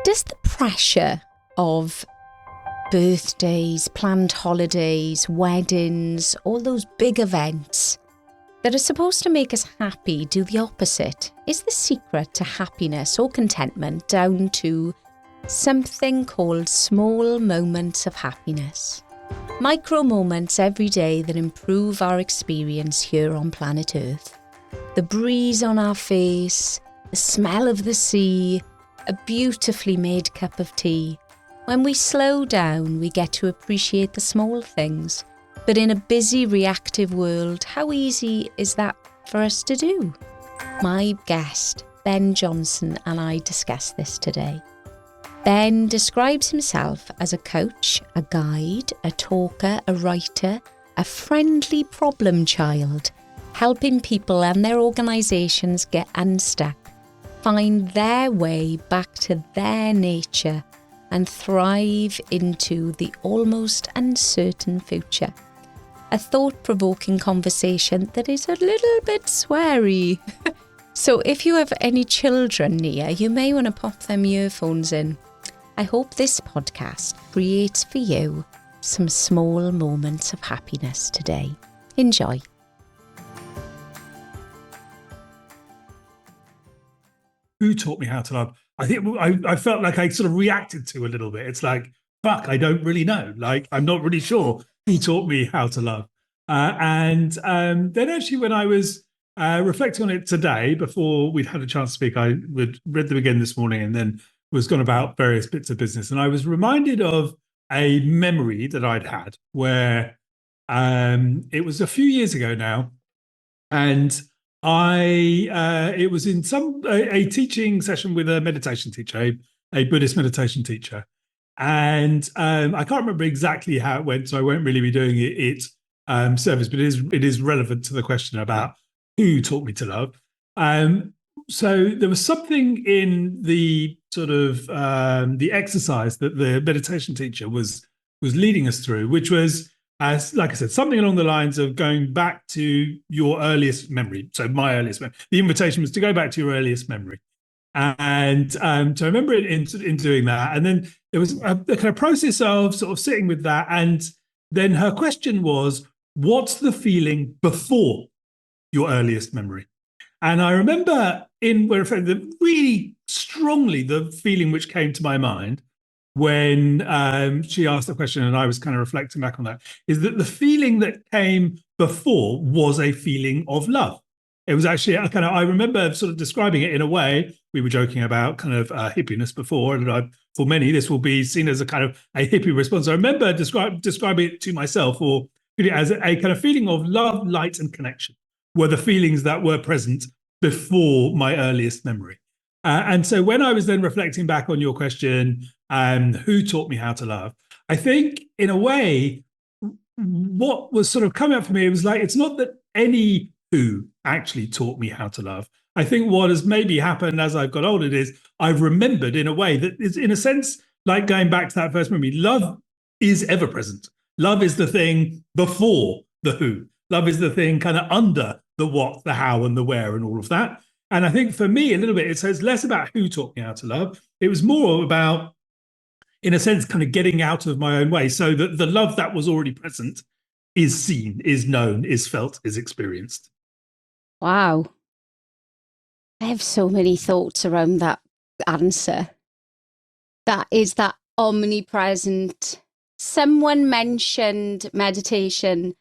Does the pressure of birthdays, planned holidays, weddings, all those big events that are supposed to make us happy do the opposite? Is the secret to happiness or contentment down to something called small moments of happiness? Micro moments every day that improve our experience here on planet Earth. The breeze on our face, the smell of the sea, a beautifully made cup of tea. When we slow down, we get to appreciate the small things. But in a busy, reactive world, how easy is that for us to do? My guest, Ben Johnson, and I discuss this today. Ben describes himself as a coach, a guide, a talker, a writer, a friendly problem child, helping people and their organisations get unstuck, find their way back to their nature and thrive into the almost uncertain future. A thought-provoking conversation that is a little bit sweary. So if you have any children near, you may want to pop them earphones in. I hope this podcast creates for you some small moments of happiness today. Enjoy. Who taught me how to love? I think I felt like I sort of reacted to a little bit. It's like, fuck, I don't really know. Like, I'm not really sure who taught me how to love. Then actually, when I was reflecting on it today, before we'd had a chance to speak, I read them again this morning and then was gone about various bits of business. And I was reminded of a memory that I'd had where it was a few years ago now. And it was in a teaching session with a meditation teacher, a Buddhist meditation teacher. And I can't remember exactly how it went, so I won't really be doing it service, but it is relevant to the question about who taught me to love. So there was something in the sort of the exercise that the meditation teacher was leading us through, which was, as like I said, something along the lines of going back to your earliest memory. So my earliest memory. The invitation was to go back to your earliest memory. And so I remember in doing that. And then there was a kind of process of sort of sitting with that. And then her question was, what's the feeling before your earliest memory? And I remember really strongly the feeling which came to my mind when she asked the question, and I was kind of reflecting back on that, is that the feeling that came before was a feeling of love. It was actually I remember sort of describing it in a way, we were joking about kind of hippiness before, and for many, this will be seen as a kind of a hippie response. I remember describing it to myself, or as a kind of feeling of love, light, and connection were the feelings that were present before my earliest memory. And so when I was then reflecting back on your question, who taught me how to love, I think in a way, what was sort of coming up for me, it was like, it's not that any who actually taught me how to love. I think what has maybe happened as I've got older is I've remembered in a way that is, in a sense, like going back to that first memory, love is ever present. Love is the thing before the who. Love is the thing kind of under the what, the how, and the where, and all of that. And I think for me, a little bit, it's less about who taught me how to love. It was more about, in a sense, kind of getting out of my own way so that the love that was already present is seen, is known, is felt, is experienced. Wow. I have so many thoughts around that answer. That is that omnipresent. Someone mentioned meditation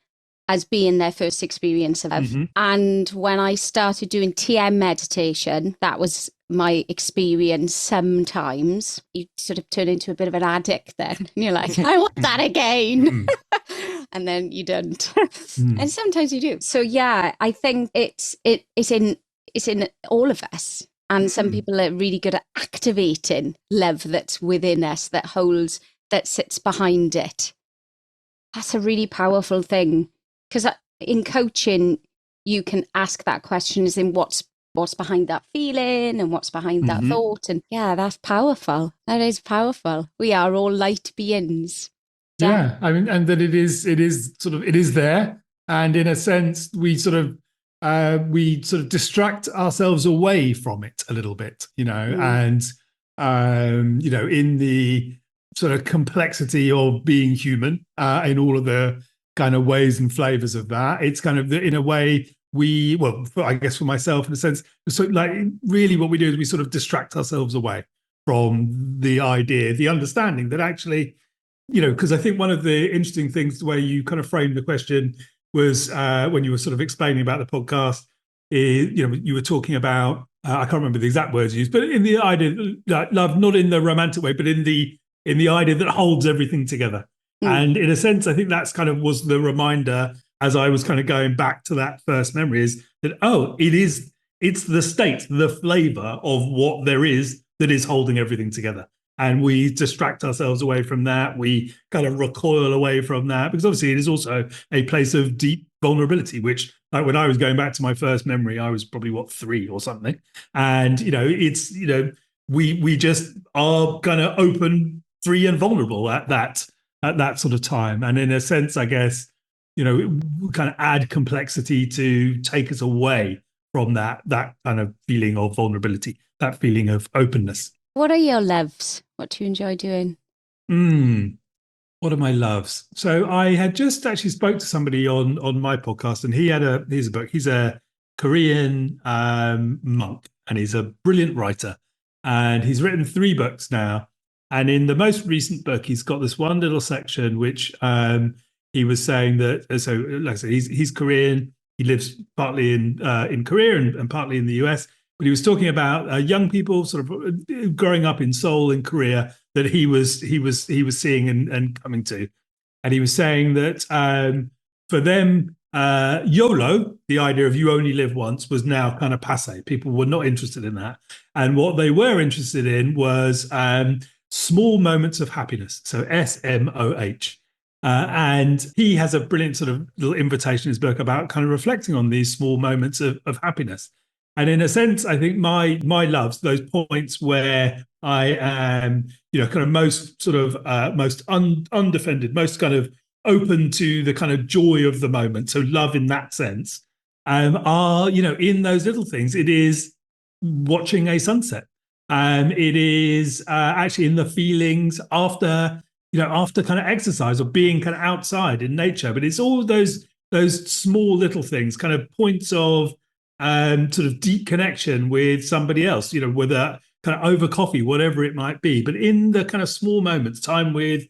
as being their first experience of love. Mm-hmm. And when I started doing TM meditation, that was my experience sometimes. You sort of turn into a bit of an addict then. And you're like, I want that again. And then you don't. And sometimes you do. So yeah, I think it's in all of us. And some people are really good at activating love that's within us, that sits behind it. That's a really powerful thing. Because in coaching, you can ask that question as in what's behind that feeling and what's behind that thought. And yeah, that's powerful. That is powerful. We are all light beings. Yeah, I mean, and that it is there. And in a sense, we sort of distract ourselves away from it a little bit, and in the sort of complexity of being human, in all of the kind of ways and flavors of that. It's kind of, in a way, I guess for myself, in a sense, so like really what we do is we sort of distract ourselves away from the idea, the understanding that actually, because I think one of the interesting things, the way you kind of framed the question was, when you were sort of explaining about the podcast, is, you were talking about, I can't remember the exact words used, but in the idea that love, not in the romantic way, but in the idea that holds everything together. And in a sense, I think that's kind of was the reminder as I was kind of going back to that first memory, is that, it's the state, the flavor of what there is that is holding everything together. And we distract ourselves away from that. We kind of recoil away from that, because obviously it is also a place of deep vulnerability, which, like, when I was going back to my first memory, I was probably 3 or something. And, it's, we just are kind of open, free and vulnerable at that sort of time. And in a sense, I guess, we kind of add complexity to take us away from that kind of feeling of vulnerability, that feeling of openness. What are your loves? What do you enjoy doing? What are my loves? So I had just actually spoke to somebody on my podcast, and here's a book. He's a Korean monk, and he's a brilliant writer, and he's written 3 books now. And in the most recent book, he's got this one little section which he was saying that, so like I said, he's Korean. He lives partly in Korea and partly in the US. But he was talking about young people sort of growing up in Seoul in Korea that he was seeing and coming to. And he was saying that for them, YOLO, the idea of you only live once, was now kind of passé. People were not interested in that. And what they were interested in was small moments of happiness. So SMOH. And he has a brilliant sort of little invitation in his book about kind of reflecting on these small moments of happiness. And in a sense, I think my loves, those points where I am, kind of most sort of most undefended, most kind of open to the kind of joy of the moment. So love in that sense, are, in those little things. It is watching a sunset. It is actually in the feelings after kind of exercise or being kind of outside in nature. But it's all those small little things, kind of points of sort of deep connection with somebody else, whether kind of over coffee, whatever it might be. But in the kind of small moments, time with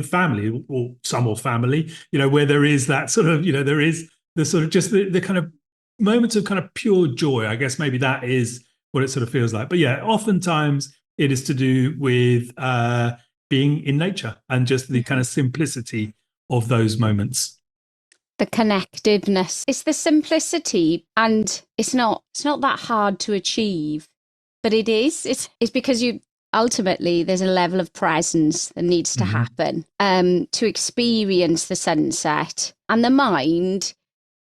family or some of family, where there is that sort of, there is the sort of just the kind of moments of kind of pure joy. I guess maybe that is what it sort of feels like. But yeah, oftentimes it is to do with being in nature and just the kind of simplicity of those moments. The connectiveness. It's the simplicity, and it's not that hard to achieve, but it is. It's because ultimately there's a level of presence that needs to happen to experience the sunset. And the mind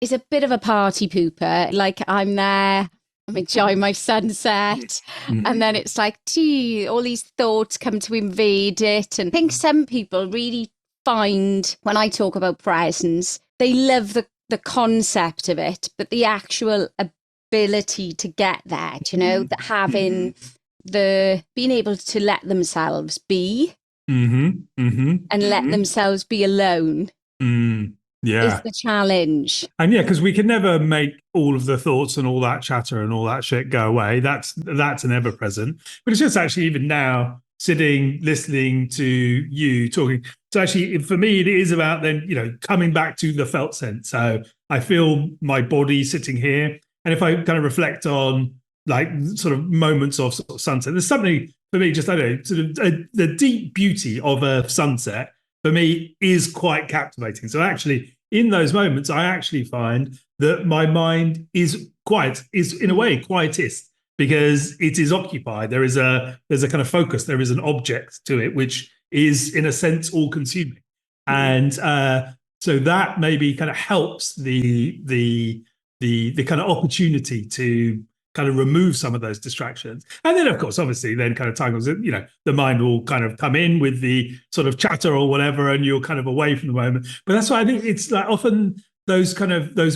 is a bit of a party pooper. Like, I'm there, I'm enjoying my sunset, and then it's like, gee, all these thoughts come to invade it. And I think some people really find, when I talk about presence, they love the concept of it, but the actual ability to get there, that having being able to let themselves be and let themselves be alone is the challenge. And yeah, because we can never make all of the thoughts and all that chatter and all that shit go away. That's an ever present. But it's just actually even now sitting, listening to you talking. So actually, for me, it is about then, coming back to the felt sense. So I feel my body sitting here. And if I kind of reflect on like sort of moments of, sort of sunset, there's something for me, just, I don't know, sort of the deep beauty of a sunset for me is quite captivating. So actually, in those moments, I actually find that my mind is in a way quietest, because it is occupied. There's a kind of focus. There is an object to it, which is in a sense all consuming. And so that maybe kind of helps the kind of opportunity to kind of remove some of those distractions. And then, of course, obviously, then kind of time, the mind will kind of come in with the sort of chatter or whatever, and you're kind of away from the moment. But that's why I think it's like often those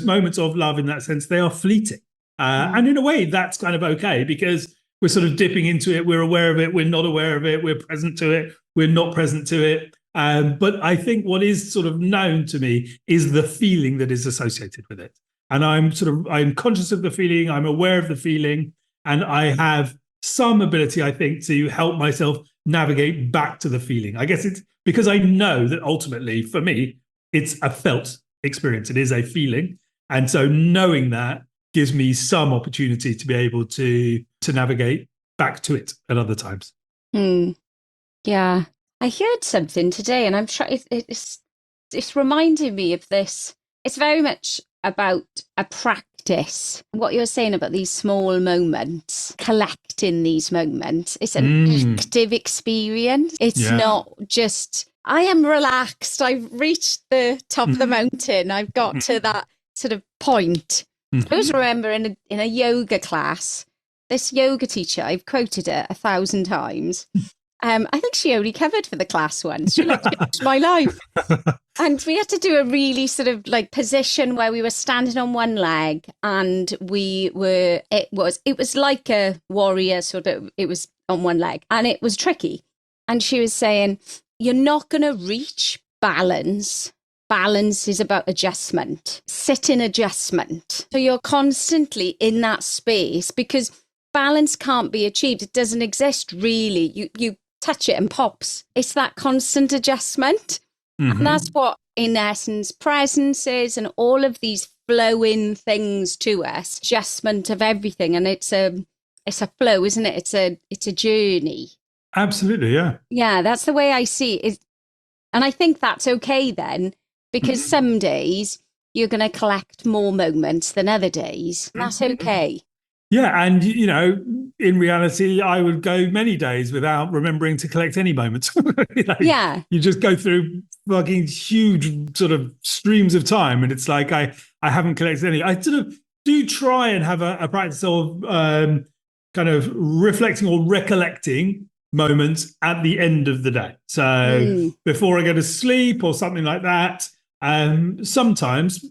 moments of love in that sense, they are fleeting. And in a way, that's kind of okay, because we're sort of dipping into it. We're aware of it. We're not aware of it. We're present to it. We're not present to it. But I think what is sort of known to me is the feeling that is associated with it. And I'm conscious of the feeling. I'm aware of the feeling, and I have some ability, I think, to help myself navigate back to the feeling. I guess it's because I know that ultimately, for me, it's a felt experience. It is a feeling, and so knowing that gives me some opportunity to be able to navigate back to it at other times. Yeah, I heard something today, and I'm trying. It's reminding me of this. It's very much about a practice. What you're saying about these small moments, collecting these moments. It's an active experience. It's not just, I am relaxed. I've reached the top of the mountain. I've got to that sort of point. I always remember in a yoga class, this yoga teacher, I've quoted it 1,000 times. I think she only covered for the class once. She like changed my life. And we had to do a really sort of like position where we were standing on one leg, and it was like a warrior sort of, it was on one leg, and it was tricky. And she was saying, you're not going to reach balance. Balance is about adjustment, sit in adjustment. So you're constantly in that space because balance can't be achieved. It doesn't exist really. You touch it and pops. It's that constant adjustment. And that's what, in essence, presence is, and all of these flowing things to us, adjustment of everything. And it's a flow, isn't it? It's a journey. Absolutely, yeah. Yeah, that's the way I see it. And I think that's okay then, because some days you're going to collect more moments than other days. That's okay. Yeah, and in reality, I would go many days without remembering to collect any moments. You just go through fucking huge sort of streams of time, and it's like I haven't collected any. I sort of do try and have a practice of kind of reflecting or recollecting moments at the end of the day. So before I go to sleep or something like that, sometimes,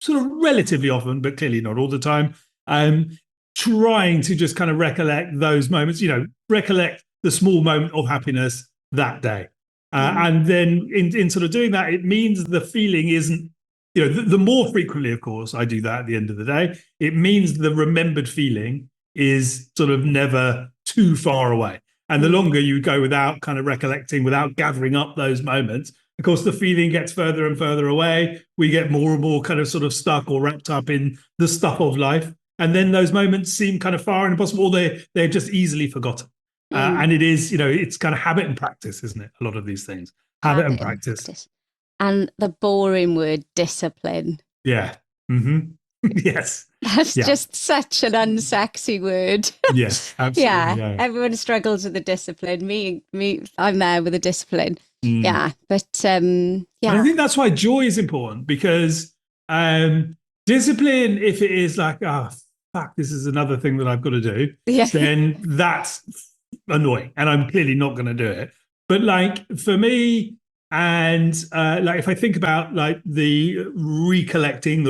sort of relatively often, but clearly not all the time, trying to just kind of recollect those moments, recollect the small moment of happiness that day. And then in sort of doing that, it means the feeling isn't, the more frequently, of course, I do that at the end of the day, it means the remembered feeling is sort of never too far away. And the longer you go without kind of recollecting, without gathering up those moments, of course, the feeling gets further and further away. We get more and more kind of sort of stuck or wrapped up in the stuff of life. And then those moments seem kind of far and impossible, or they're just easily forgotten. And it is, it's kind of habit and practice, isn't it? A lot of these things, habit and practice. And the boring word, discipline. Yeah. Yes. That's just such an unsexy word. Yes, absolutely. Yeah, everyone struggles with the discipline. Me, I'm there with the discipline. Yeah, but And I think that's why joy is important, because discipline, if it is like, oh, fuck, this is another thing that I've got to do, then that's annoying, and I'm clearly not going to do it. But like for me, and like if I think about like the recollecting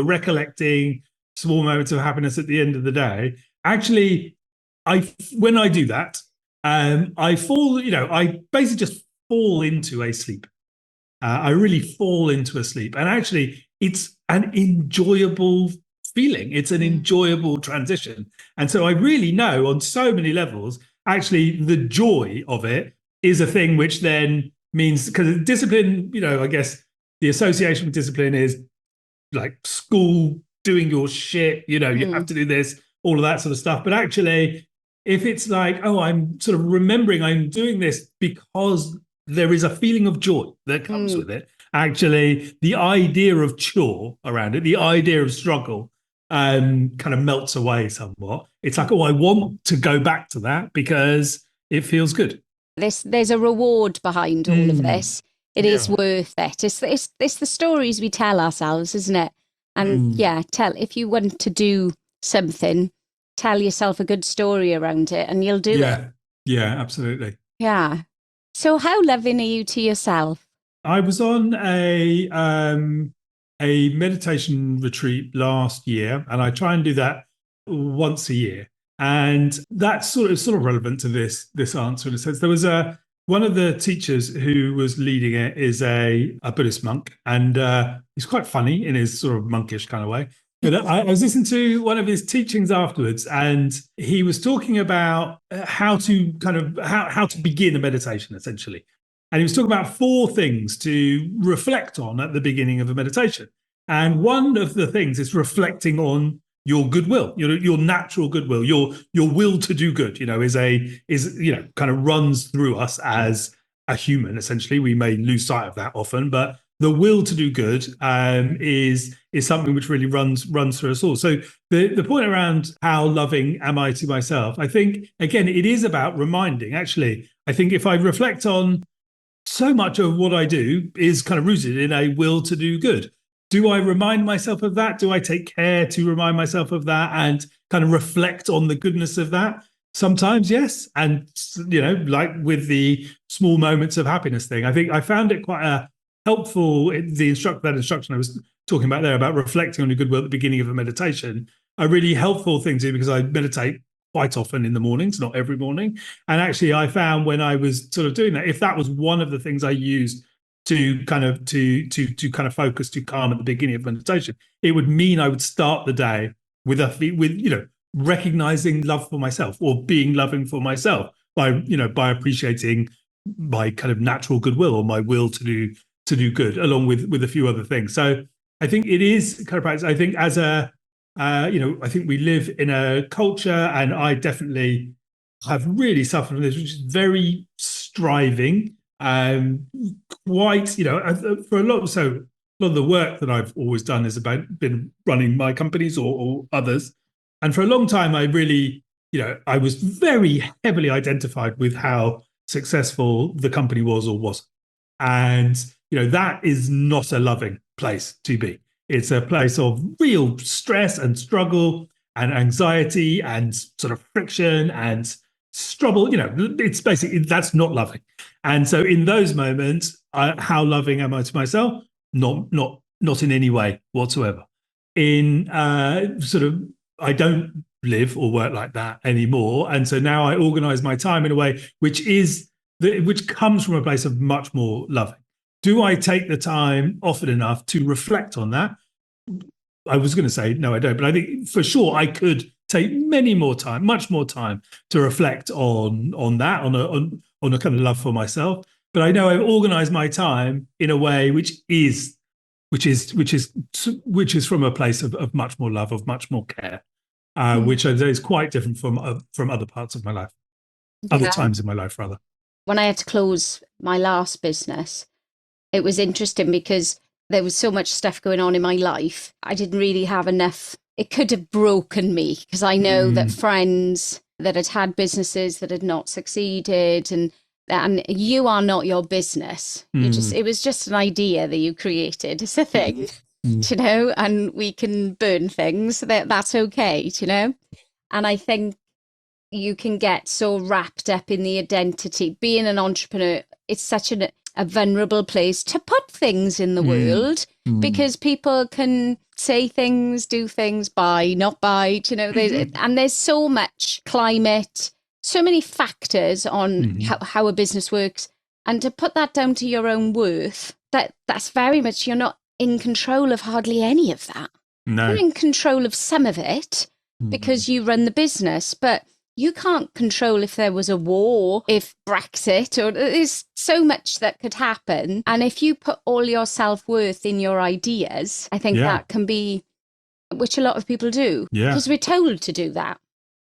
small moments of happiness at the end of the day, actually, when I do that, I fall, I basically just fall into a sleep. I really fall into a sleep, and actually, it's an enjoyable feeling. It's an enjoyable transition, and so I really know on so many levels, actually, the joy of it is a thing which then means, because discipline, I guess the association with discipline is like school, doing your shit, you have to do this, all of that sort of stuff. But actually, if it's like, oh, I'm sort of remembering I'm doing this because there is a feeling of joy that comes with it, actually, the idea of chore around it, the idea of struggle, kind of melts away somewhat. It's like, oh, I want to go back to that because it feels good. There's a reward behind all of this. It is worth it. It's the stories we tell ourselves, isn't it? And if you want to do something, tell yourself a good story around it, and you'll do it. Yeah, absolutely. Yeah. So how loving are you to yourself? I was on a meditation retreat last year, and I try and do that once a year. And that's sort of relevant to this answer in a sense. There was one of the teachers who was leading it is a Buddhist monk, and he's quite funny in his sort of monkish kind of way. But I was listening to one of his teachings afterwards, and he was talking about how to begin a meditation, essentially. And he was talking about 4 things to reflect on at the beginning of a meditation. And one of the things is reflecting on your goodwill, your natural goodwill, your will to do good, is kind of runs through us as a human. Essentially, we may lose sight of that often, but the will to do good is something which really runs through us all. So the point around how loving am I to myself, I think again it is about reminding. Actually, I think if I reflect on so much of what I do is kind of rooted in a will to do good. Do I remind myself of that? Do I take care to remind myself of that and kind of reflect on the goodness of that? Sometimes, yes. And, like with the small moments of happiness thing, I think I found it quite a helpful, that instruction I was talking about there about reflecting on your goodwill at the beginning of a meditation, a really helpful thing to do because I meditate quite often in the mornings, not every morning. And actually, I found when I was sort of doing that, if that was one of the things I used to kind of focus, to calm at the beginning of meditation, it would mean I would start the day with recognizing love for myself or being loving for myself by appreciating my kind of natural goodwill or my will to do good, along with a few other things. So I think it is kind of practice. I think as I think we live in a culture, and I definitely have really suffered from this, which is very striving. Quite, for a lot of the work that I've always done is been running my companies or others. And for a long time, I really, I was very heavily identified with how successful the company was or wasn't. And, that is not a loving place to be. It's a place of real stress and struggle and anxiety and sort of friction and struggle. It's basically, that's not loving. And so in those moments, how loving am I to myself? Not in any way whatsoever. I don't live or work like that anymore. And so now I organize my time in a way which comes from a place of much more loving. Do I take the time often enough to reflect on that? I was going to say, no, I don't. But I think for sure I could take much more time to reflect on that, on a kind of love for myself. But I know I've organized my time in a way which is from a place of much more love, of much more care, which is quite different from other parts of my life, other times in my life, rather. When I had to close my last business, it was interesting because there was so much stuff going on in my life. I didn't really have enough. It could have broken me because I know that friends that had businesses that had not succeeded, and you are not your business. It was just an idea that you created. It's a thing, and we can burn things. That's okay, And I think you can get so wrapped up in the identity. Being an entrepreneur, it's such a vulnerable place to put things in the world because people can say things, do things, buy, not buy, and there's so much climate, so many factors on how a business works. And to put that down to your own worth, that's very much, you're not in control of hardly any of that. No. You're in control of some of it because you run the business, but you can't control if there was a war, if Brexit, or there's so much that could happen. And if you put all your self-worth in your ideas, I think that can be, which a lot of people do, because we're told to do that.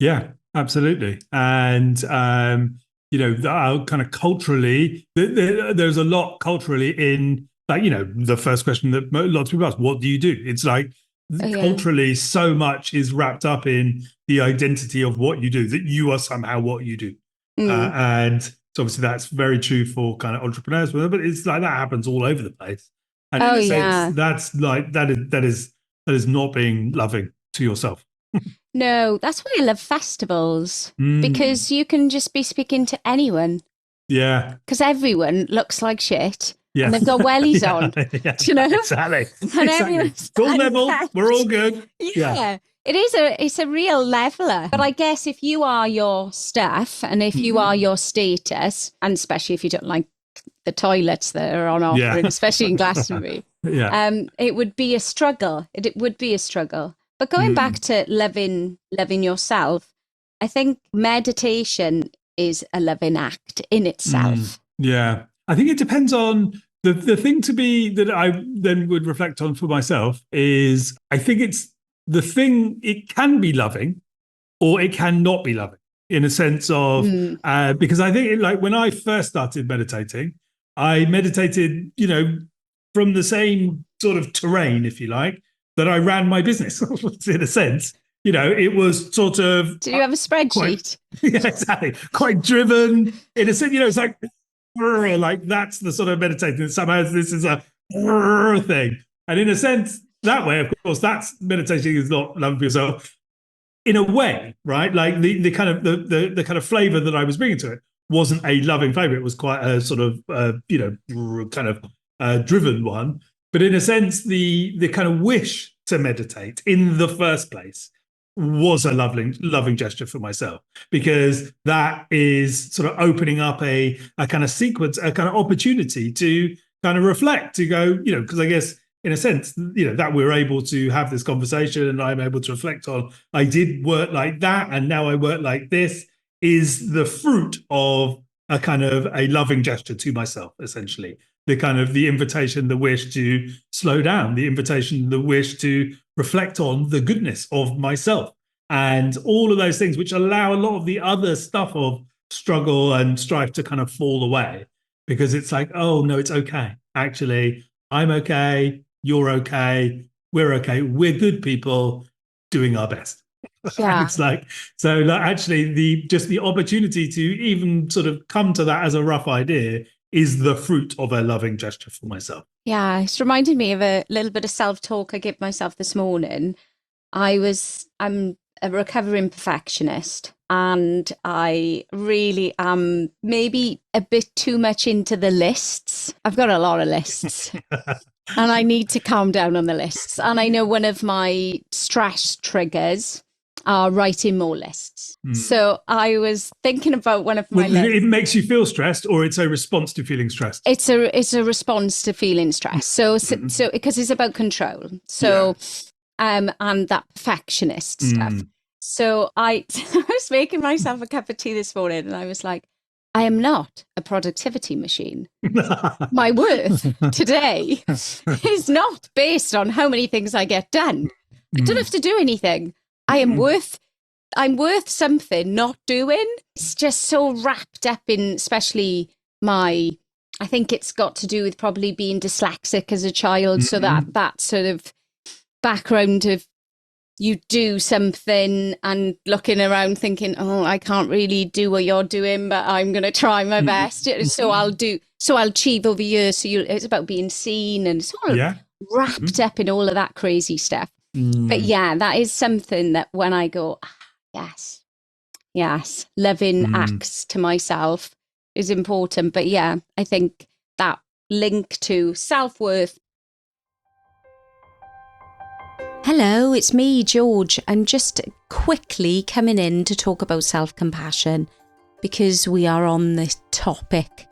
Yeah, absolutely. And, kind of culturally, there's a lot culturally in, the first question that lots of people ask, what do you do? It's like, culturally, so much is wrapped up in the identity of what you do, that you are somehow what you do. And so obviously that's very true for kind of entrepreneurs, but it's like that happens all over the place. And in a sense, that's like, that is not being loving to yourself. No, that's why I love festivals, because you can just be speaking to anyone. Yeah. Because everyone looks like shit. Yes. And they've got wellies on. Exactly. And exactly. Full level, we're all good. Yeah. it's a real leveler. But I guess if you are your stuff and if you are your status, and especially if you don't like the toilets that are on offer, and especially in Glastonbury, it would be a struggle. It would be a struggle. But going back to loving yourself, I think meditation is a loving act in itself. Yeah. I think it depends on the thing to be that I then would reflect on for myself is I think it's the thing, it can be loving or it cannot be loving in a sense of, because I think like when I first started meditating, I meditated, from the same sort of terrain, if you like, that I ran my business in a sense. It was sort of. Do you have a spreadsheet? Yeah, exactly. Quite driven in a sense. It's like that's the sort of meditating. Somehow this is a thing, and in a sense, that way, of course, that's meditating is not love for yourself. In a way, right? Like the kind of the kind of flavor that I was bringing to it wasn't a loving flavor. It was quite a sort of kind of driven one. But in a sense, the kind of wish to meditate in the first place was a loving gesture for myself, because that is sort of opening up a kind of sequence, a kind of opportunity to kind of reflect, to go, because I guess in a sense, that we're able to have this conversation and I'm able to reflect on, I did work like that and now I work like this, is the fruit of a kind of a loving gesture to myself, essentially. The kind of the invitation, the wish to slow down, the invitation, the wish to reflect on the goodness of myself, and all of those things which allow a lot of the other stuff of struggle and strife to kind of fall away, because it's like, oh no, it's okay. Actually, I'm okay. You're okay. We're okay. We're good people doing our best. Yeah. It's like, so like actually the opportunity to even sort of come to that as a rough idea is the fruit of a loving gesture for myself. Yeah, it's reminded me of a little bit of self-talk I gave myself this morning. I'm a recovering perfectionist, and I really am maybe a bit too much into the lists. I've got a lot of lists. And I need to calm down on the lists. And I know one of my stress triggers are writing more lists. So I was thinking about one of my lists. It makes you feel stressed, or it's a response to feeling stressed? It's a response to feeling stressed. So because it's about control. So and that perfectionist stuff. So I was making myself a cup of tea this morning and I was like, I am not a productivity machine. My worth today is not based on how many things I get done. I don't have to do anything. I'm worth something not doing. It's just so wrapped up in, especially I think it's got to do with probably being dyslexic as a child. So that sort of background of you do something and looking around thinking, oh, I can't really do what you're doing, but I'm going to try my best. So I'll achieve over years. So it's about being seen, and it's all wrapped up in all of that crazy stuff. But yeah, that is something that when I go, yes, loving acts to myself is important. But yeah, I think that link to self-worth. Hello, it's me, George. I'm just quickly coming in to talk about self-compassion because we are on this topic.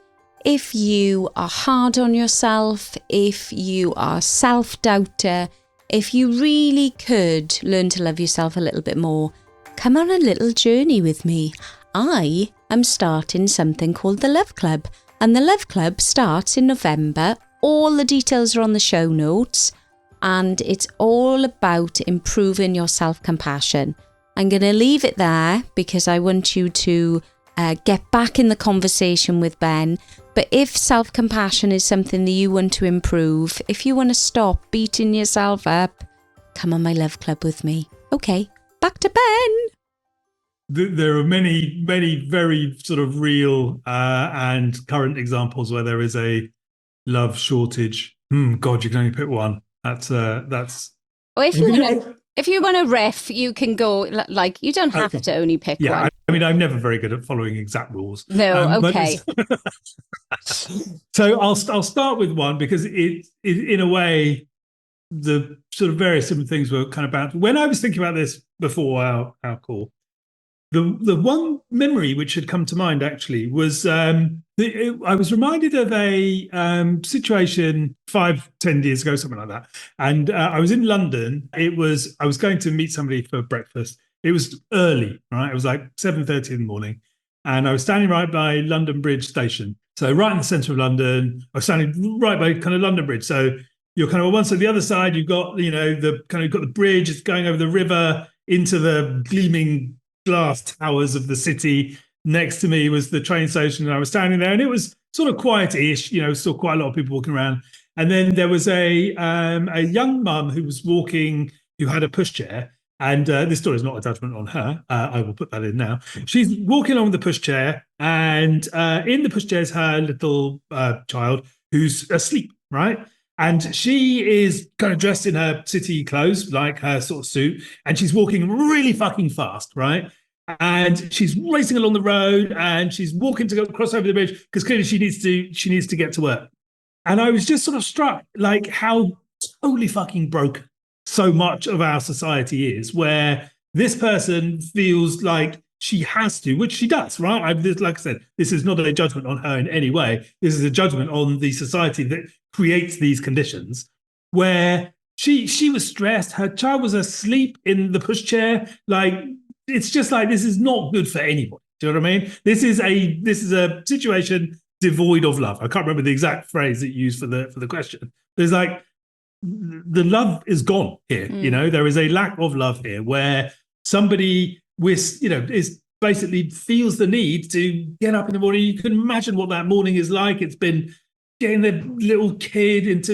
If you are hard on yourself, if you are self-doubter, if you really could learn to love yourself a little bit more, come on a little journey with me. I am starting something called the Love Club, and the Love Club starts in November. All the details are on the show notes. And it's all about improving your self-compassion. I'm going to leave it there because I want you to get back in the conversation with Ben. But if self-compassion is something that you want to improve, if you want to stop beating yourself up, come on my Love Club with me. Okay, back to Ben. There are many, many very sort of real and current examples where there is a love shortage. God, you can only pick one. That's. Well, if you want to riff, you can go. Like, you don't have to only pick one. I mean, I'm never very good at following exact rules. No, okay. So I'll start with one because it in a way the sort of various different things were kind of about. When I was thinking about this before our call, the one memory which had come to mind actually was I was reminded of a situation 5-10 years ago, something like that. And I was in London. I was going to meet somebody for breakfast. It was early, right? It was like 7:30 in the morning, and I was standing right by London Bridge station. So right in the centre of London. I was standing right by kind of London Bridge. So you're kind of on one side, the other side. You've got you've got the bridge. It's going over the river into the gleaming glass towers of the city. Next to me was the train station, and I was standing there, and it was sort of quiet-ish, still quite a lot of people walking around. And then there was a young mum who was walking, who had a pushchair. And this story is not a judgment on her. I will put that in now. She's walking along with the pushchair, and in the pushchair is her little child who's asleep, right? And she is kind of dressed in her city clothes, like her sort of suit, and she's walking really fucking fast, right? And she's racing along the road, and she's walking to go cross over the bridge because clearly she needs to get to work. And I was just sort of struck, like how totally fucking broken so much of our society is, where this person feels like she has to, which she does, right? Like I said, this is not a judgment on her in any way. This is a judgment on the society that creates these conditions, where she was stressed. Her child was asleep in the pushchair. Like, it's just like, this is not good for anybody. Do you know what I mean? This is a situation devoid of love. I can't remember the exact phrase that you used for the question. There's like, the love is gone here. There is a lack of love here, where somebody is basically feels the need to get up in the morning. You can imagine what that morning is like. It's been getting their little kid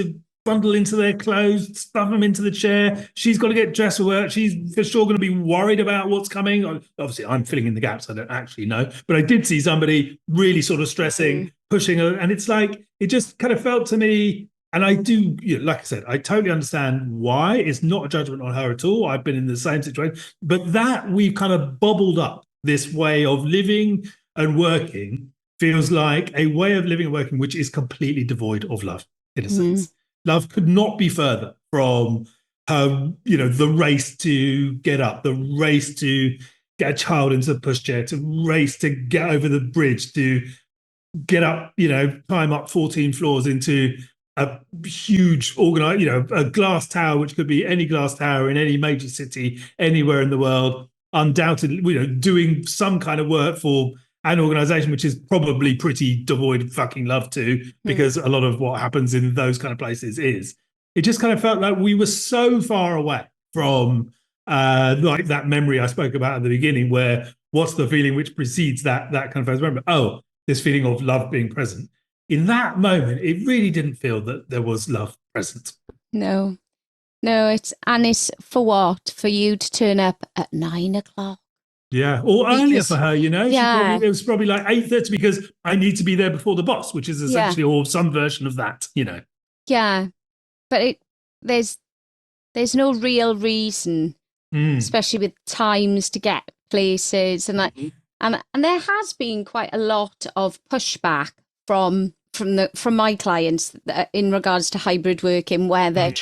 bundle into their clothes, stuff them into the chair. She's got to get dressed for work. She's for sure going to be worried about what's coming. Obviously, I'm filling in the gaps. I don't actually know, but I did see somebody really sort of stressing, pushing her, and it's like, it just kind of felt to me. And I do, like I said, I totally understand why. It's not a judgment on her at all. I've been in the same situation. But that we've kind of bubbled up this way of living and working feels like a way of living and working which is completely devoid of love, in a sense. Love could not be further from her, the race to get up, the race to get a child into the pushchair, to race to get over the bridge, to get up, climb up 14 floors into a huge organized, a glass tower, which could be any glass tower in any major city anywhere in the world, undoubtedly, doing some kind of work for an organization which is probably pretty devoid of fucking love too, because a lot of what happens in those kind of places it just kind of felt like we were so far away from like that memory I spoke about at the beginning, where what's the feeling which precedes that kind of phase? Remember, this feeling of love being present. In that moment, it really didn't feel that there was love present. No, it's for what? For you to turn up at 9 o'clock? Yeah, or earlier for her, Yeah. It was probably like 8:30 because I need to be there before the boss, which is essentially or some version of that, Yeah, but there's no real reason, especially with times to get places, and and there has been quite a lot of pushback from my clients in regards to hybrid working, where they're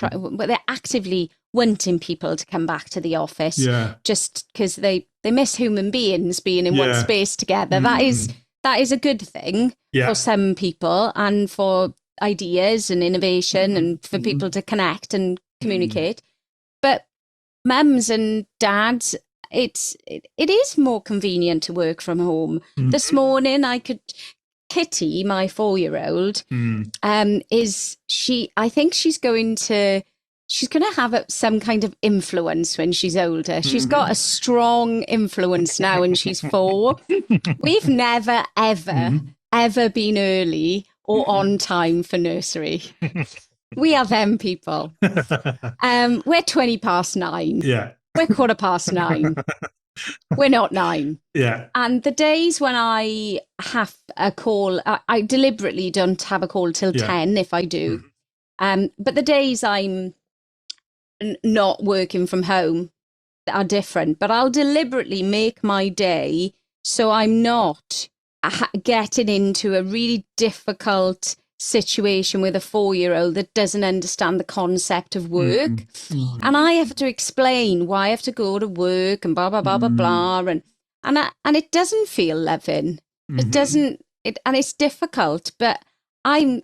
actively wanting people to come back to the office, just because they miss human beings being in one space together. That is a good thing for some people, and for ideas and innovation, and for people to connect and communicate. But mums and dads, it is more convenient to work from home. This morning Kitty, my 4-year-old, I think she's going to have some kind of influence when she's older. She's got a strong influence now, and she's 4. We've never, ever been early or on time for nursery. We are them people. We're 20 past 9. Yeah. We're 9:15. We're not 9. Yeah. And the days when I have a call, I deliberately don't have a call till 10 if I do. But the days I'm not working from home are different. But I'll deliberately make my day so I'm not getting into a really difficult situation with a 4-year-old that doesn't understand the concept of work. And I have to explain why I have to go to work and blah, blah, blah, blah, blah. And it doesn't feel loving. It doesn't, and it's difficult, but I'm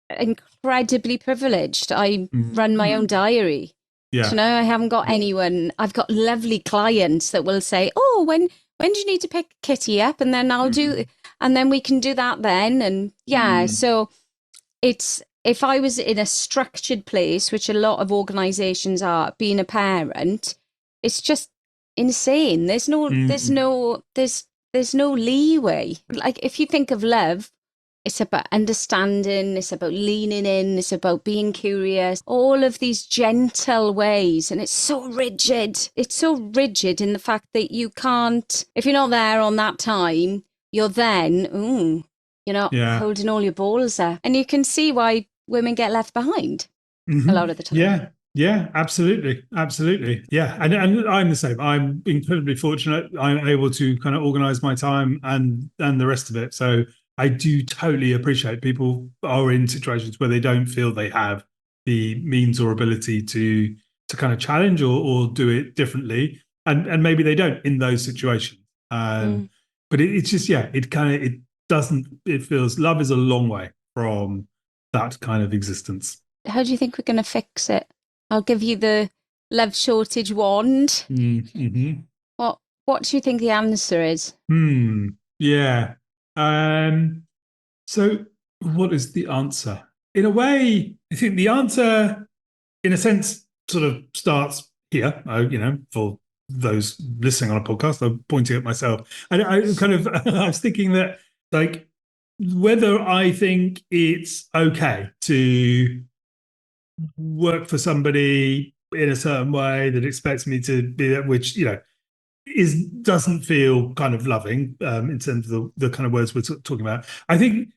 incredibly privileged. I run my own diary. Yeah. So now I haven't got anyone. I've got lovely clients that will say, "Oh, when do you need to pick Kitty up?" And then I'll do, and then we can do that then. And so it's, if I was in a structured place, which a lot of organizations are, being a parent, it's just insane. There's no leeway. Like, if you think of love, it's about understanding, it's about leaning in, it's about being curious, all of these gentle ways. And it's so rigid. It's so rigid in the fact that you can't, if you're not there on that time, you're then, you're not holding all your balls there. And you can see why women get left behind a lot of the time. Yeah, absolutely. Yeah. And I'm the same. I'm incredibly fortunate. I'm able to kind of organize my time and the rest of it. So I do totally appreciate people are in situations where they don't feel they have the means or ability to kind of challenge or do it differently. And maybe they don't in those situations. But it's just, it feels love is a long way from that kind of existence. How do you think we're going to fix it? I'll give you the love shortage wand. What do you think the answer is? Yeah. So what is the answer? In a way, I think the answer, in a sense, sort of starts here. For those listening on a podcast, I'm pointing at myself. I was thinking that, like, whether I think it's okay to work for somebody in a certain way that expects me to be that, which doesn't feel kind of loving in terms of the kind of words we're talking about. I think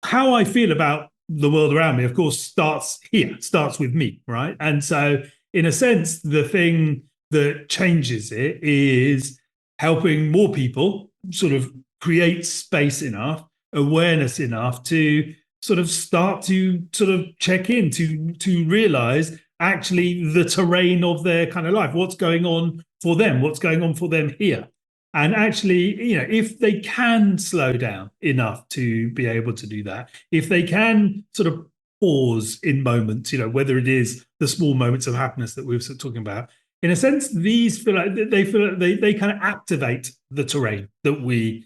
how I feel about the world around me, of course, starts with me, right? And so, in a sense, the thing that changes it is helping more people sort of create space enough, awareness enough to sort of start to sort of check in, to realize actually the terrain of their kind of life, what's going on for them here. And actually, if they can slow down enough to be able to do that, if they can sort of pause in moments, whether it is the small moments of happiness that we were talking about, in a sense, these feel like they kind of activate the terrain that we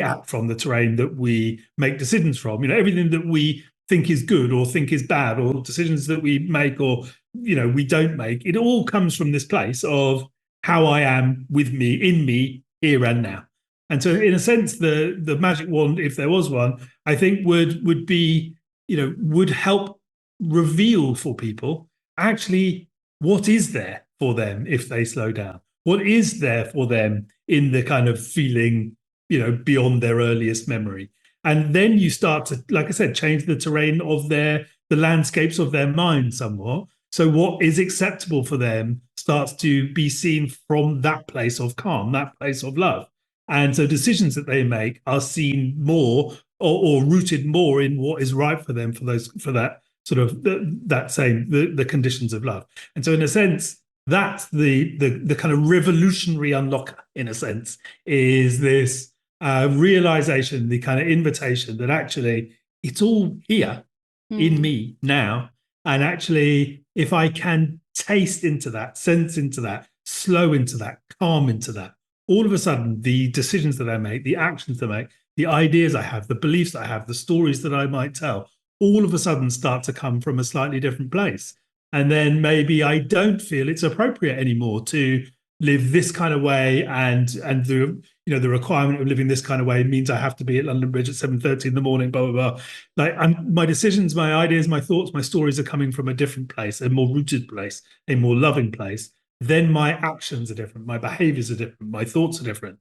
act from, the terrain that we make decisions from. Everything that we think is good or think is bad, or decisions that we make or we don't make, it all comes from this place of how I am with me, in me, here and now. And so, in a sense, the magic wand, if there was one, I think would be, would help reveal for people actually what is there for them if they slow down. What is there for them in the kind of feeling, beyond their earliest memory. And then you start to, like I said, change the terrain of the landscapes of their mind somewhat. So what is acceptable for them starts to be seen from that place of calm, that place of love. And so decisions that they make are seen more or rooted more in what is right for them, for that sort of the conditions of love. And so, in a sense, that's the kind of revolutionary unlocker, in a sense, is this realization, the kind of invitation that actually it's all here in me now. And actually, if I can taste into that, sense into that, slow into that, calm into that, all of a sudden, the decisions that I make, the actions that I make, the ideas I have, the beliefs that I have, the stories that I might tell, all of a sudden start to come from a slightly different place. And then maybe I don't feel it's appropriate anymore to live this kind of way, and the requirement of living this kind of way means I have to be at London Bridge at 7:30 in the morning, blah, blah, blah. Like, my decisions, my ideas, my thoughts, my stories are coming from a different place, a more rooted place, a more loving place. Then my actions are different, my behaviors are different, my thoughts are different.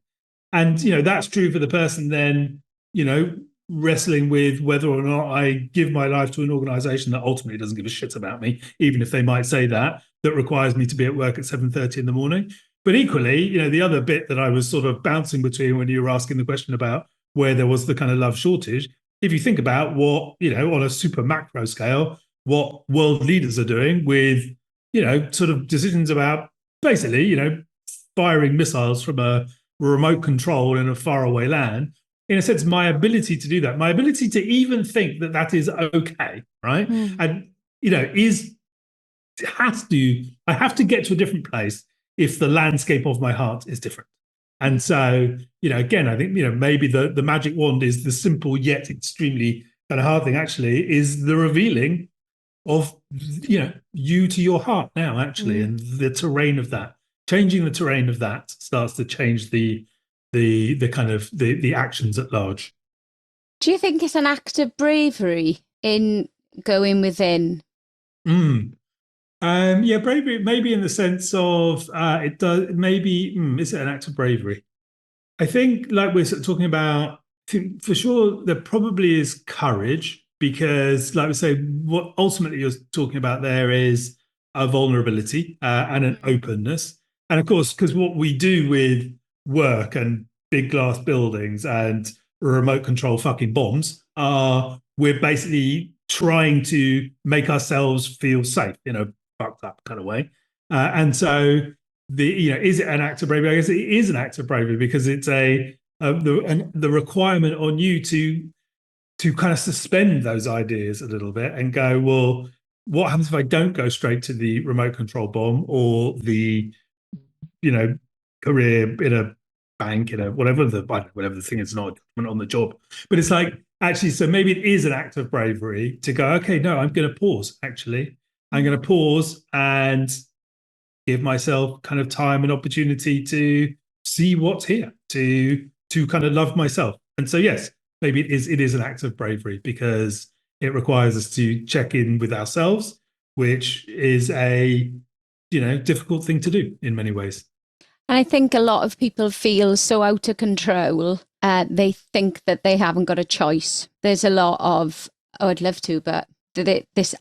And, that's true for the person then, wrestling with whether or not I give my life to an organization that ultimately doesn't give a shit about me, even if they might say that requires me to be at work at 7:30 in the morning. But equally, the other bit that I was sort of bouncing between when you were asking the question about where there was the kind of love shortage if you think about what, on a super macro scale, what world leaders are doing with, sort of decisions about basically, firing missiles from a remote control in a faraway land, in a sense, my ability to do that, my ability to even think that that is okay, right? Mm. And, I have to get to a different place if the landscape of my heart is different. And so, again, I think, maybe the magic wand is the simple yet extremely kind of hard thing, actually, is the revealing of, you to your heart now, actually, and the terrain of that. Changing the terrain of that starts to change the kind of the actions at large. Do you think it's an act of bravery in going within? Yeah, bravery, maybe in the sense of it does, maybe, is it an act of bravery? I think, like we're sort of talking about, I think for sure there probably is courage because, like we say, what ultimately you're talking about there is a vulnerability and an openness. And of course, because what we do with work and big glass buildings and remote control fucking bombs are we're basically trying to make ourselves feel safe in a fucked up kind of way. And so is it an act of bravery? I guess it is an act of bravery because it's the requirement on you to kind of suspend those ideas a little bit and go, well, what happens if I don't go straight to the remote control bomb or the career in a bank, whatever the thing is, not on the job, but it's like, actually, so maybe it is an act of bravery to go, okay, no, I'm going to pause. Actually, I'm going to pause and give myself kind of time and opportunity to see what's here, to kind of love myself. And so, yes, maybe it is an act of bravery because it requires us to check in with ourselves, which is a difficult thing to do in many ways. And I think a lot of people feel so out of control. They think that they haven't got a choice. There's a lot of, oh, I'd love to, but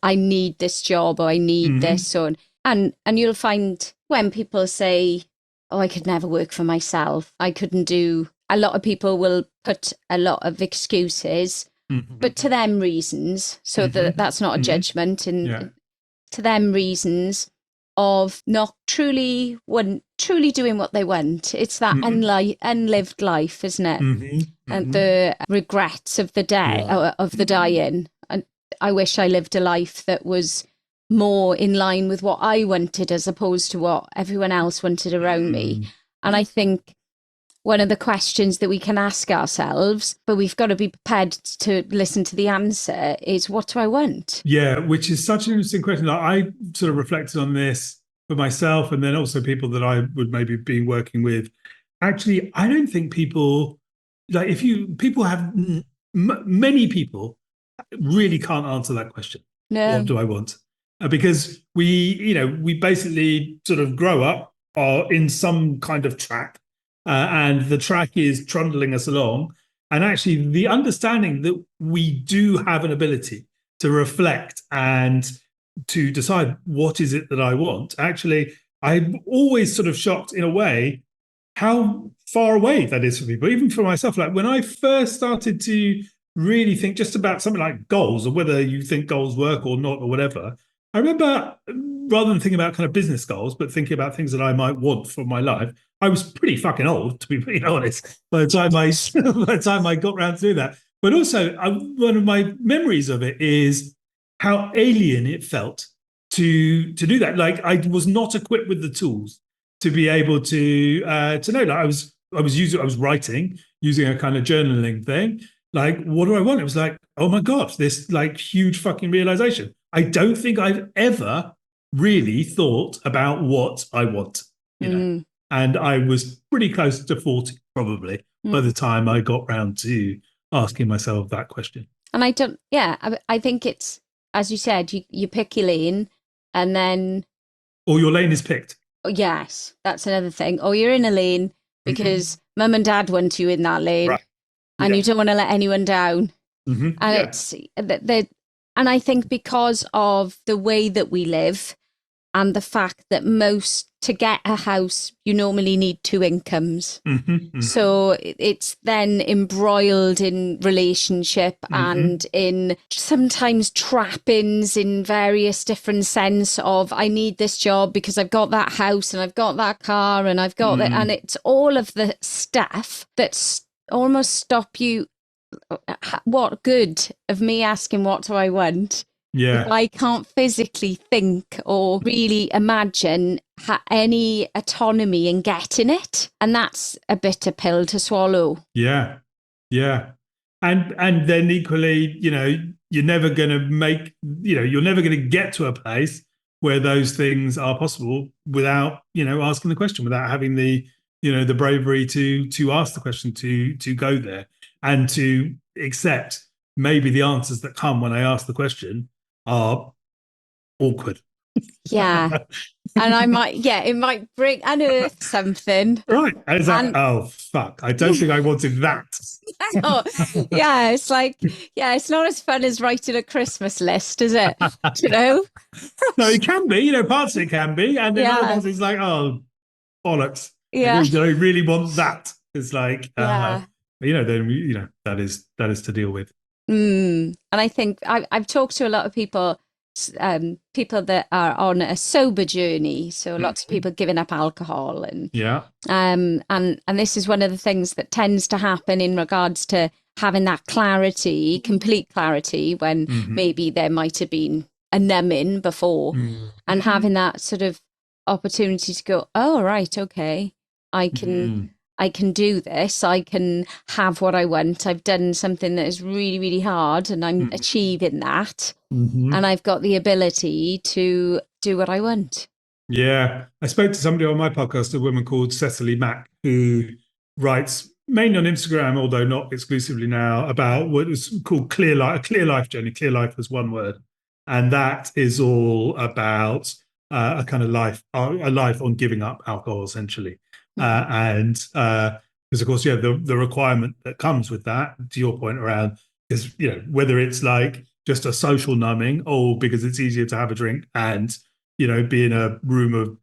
I need this job, or I need this, or and you'll find when people say, oh, I could never work for myself, I couldn't do. A lot of people will put a lot of excuses, but to them reasons. So that's not a judgment, and to them reasons of not truly doing what they want. It's that unlived life, isn't it? And the regrets of the day, of the dying. And I wish I lived a life that was more in line with what I wanted as opposed to what everyone else wanted around me. And I think one of the questions that we can ask ourselves, but we've got to be prepared to listen to the answer, is what do I want? Yeah, which is such an interesting question. I sort of reflected on this for myself and then also people that I would maybe be working with. Actually, I don't think people, like many people really can't answer that question. No. What do I want? Because we basically sort of grow up in some kind of track, and the track is trundling us along. And actually, the understanding that we do have an ability to reflect and to decide what is it that I want. Actually, I'm always sort of shocked in a way how far away that is for people, even for myself. Like when I first started to really think just about something like goals or whether you think goals work or not or whatever, I remember rather than thinking about kind of business goals, but thinking about things that I might want for my life, I was pretty fucking old, to be pretty honest, by the time I got around to do that. But also, one of my memories of it is how alien it felt to do that. Like I was not equipped with the tools to be able to know. Like I was writing using a kind of journaling thing. Like, what do I want? It was like, oh my God, this like huge fucking realization. I don't think I've ever really thought about what I want, And I was pretty close to 40 probably by the time I got round to asking myself that question. And I think it's, as you said, you pick your lane and then. Or your lane is picked. Oh, yes, that's another thing. Or you're in a lane because mum and dad want you in that lane, right. And you don't want to let anyone down. And it's and I think because of the way that we live and the fact that most to get a house, you normally need two incomes. Mm-hmm. So it's then embroiled in relationship and in sometimes trappings in various different sense of, I need this job because I've got that house and I've got that car and I've got that. And it's all of the stuff that almost stop you. What good of me asking what do I want? Yeah. I can't physically think or really imagine any autonomy in getting it. And that's a bitter pill to swallow. Yeah. Yeah. And then equally, you're never going to you're never going to get to a place where those things are possible without, asking the question, without having the bravery to ask the question, to go there and to accept maybe the answers that come when I ask the question are awkward. Yeah. And it might unearth something. Right. And it's like, And oh, fuck. I don't think I wanted that. oh, yeah, it's like, it's not as fun as writing a Christmas list, is it? No, it can be, parts of it can be. And then other parts it's like, oh, bollocks. Yeah. I really want that. It's like, Yeah. then, that is to deal with. And I think I've talked to a lot of people, people that are on a sober journey. So lots of people giving up alcohol and and this is one of the things that tends to happen in regards to having that clarity, complete clarity, when maybe there might have been a numbing before, and having that sort of opportunity to go, oh right, okay, I can do this. I can have what I want. I've done something that is really, really hard and I'm achieving that. And I've got the ability to do what I want. Yeah. I spoke to somebody on my podcast, a woman called Cecily Mack, who writes mainly on Instagram, although not exclusively now, about what is called a clear life journey. Clear life was one word. And that is all about a kind of a life on giving up alcohol, essentially. And because, of course, the requirement that comes with that, to your point around, is, whether it's like just a social numbing, or because it's easier to have a drink and, be in a room of,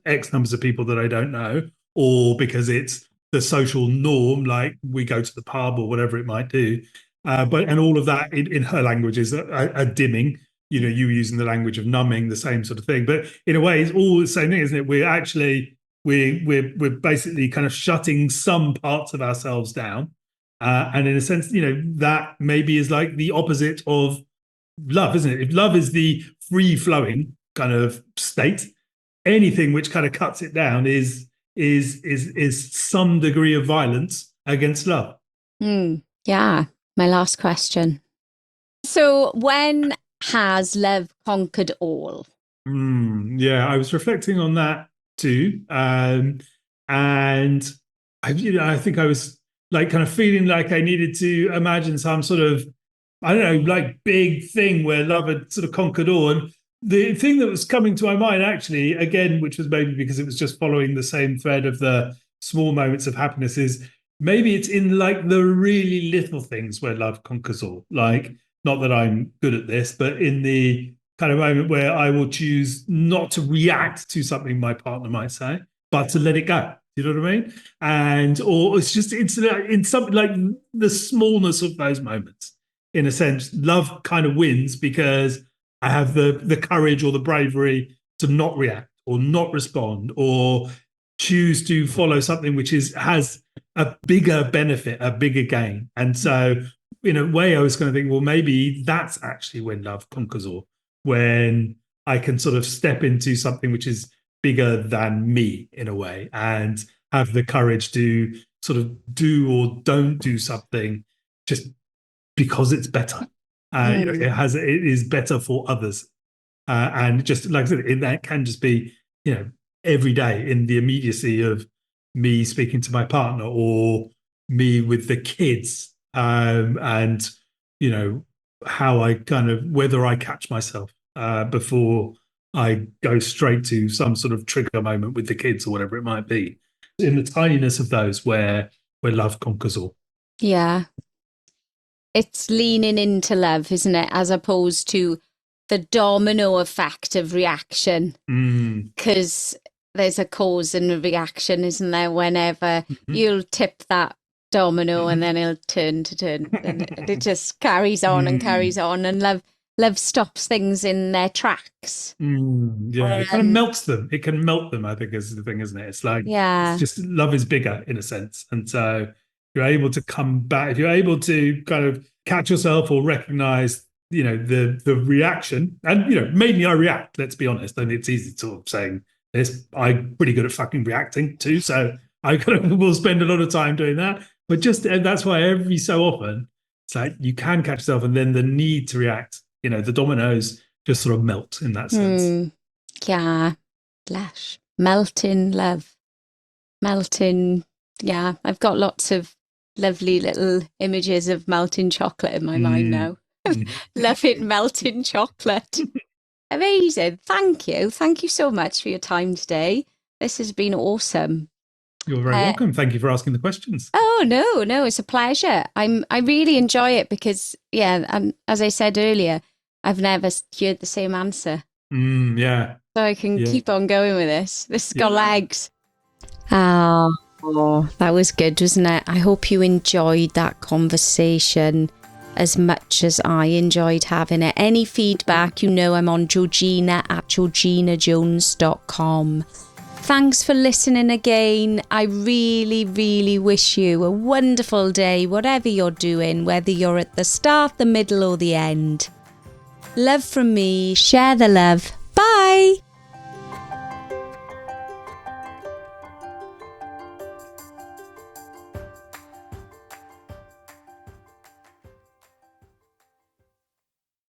X numbers of people that I don't know, or because it's the social norm, like we go to the pub or whatever it might do. And all of that in her language is a dimming. You using the language of numbing, the same sort of thing. But in a way, it's all the same thing, isn't it? We're basically kind of shutting some parts of ourselves down, and in a sense, that maybe is like the opposite of love, isn't it? If love is the free flowing kind of state, anything which kind of cuts it down is some degree of violence against love. Yeah. My last question. So when has love conquered all? Yeah, I was reflecting on that too, and I think I was like kind of feeling like I needed to imagine some sort of, I don't know, like big thing where love had sort of conquered all. And the thing that was coming to my mind, actually, again, which was maybe because it was just following the same thread of the small moments of happiness, is maybe it's in like the really little things where love conquers all. Like, not that I'm good at this, but in the kind of moment where I will choose not to react to something my partner might say, but to let it go. You know what I mean? Or it's in something like the smallness of those moments. In a sense, love kind of wins because I have the courage or the bravery to not react or not respond or choose to follow something which has a bigger benefit, a bigger gain. And so, in a way, I was going to think, well, maybe that's actually when love conquers all, when I can sort of step into something which is bigger than me in a way, and have the courage to sort of do or don't do something just because it's better. It is better for others, and just like I said, that can just be every day in the immediacy of me speaking to my partner or me with the kids, and how I kind of, whether I catch myself before I go straight to some sort of trigger moment with the kids or whatever it might be. In the tininess of those where love conquers all. Yeah. It's leaning into love, isn't it? As opposed to the domino effect of reaction. Because there's a cause and a reaction, isn't there? Whenever you'll tip that domino and then it'll turn, and it just carries on and carries on, and love stops things in their tracks. Yeah, it kind of melts them. It can melt them, I think, is the thing, isn't it? It's like, it's just love is bigger in a sense. And so you're able to come back, if you're able to kind of catch yourself or recognize, the reaction, and, mainly I react, let's be honest. And it's easy to sort of saying this. I'm pretty good at fucking reacting too. So I kind of will spend a lot of time doing that. But and that's why every so often, it's like you can catch yourself, and then the need to react, the dominoes just sort of melt in that sense. Yeah. Lush. Melting love. Melting. Yeah. I've got lots of lovely little images of melting chocolate in my mind now. Loving melting chocolate. Amazing. Thank you. Thank you so much for your time today. This has been awesome. You're very welcome. Thank you for asking the questions. Oh, no, it's a pleasure. I really enjoy it because, as I said earlier, I've never heard the same answer. Yeah. So I can keep on going with this. This has got legs. Oh, that was good, wasn't it? I hope you enjoyed that conversation as much as I enjoyed having it. Any feedback, I'm on georgina@georginajones.com. Thanks for listening again. I really, really wish you a wonderful day, whatever you're doing, whether you're at the start, the middle, or the end. Love from me. Share the love. Bye.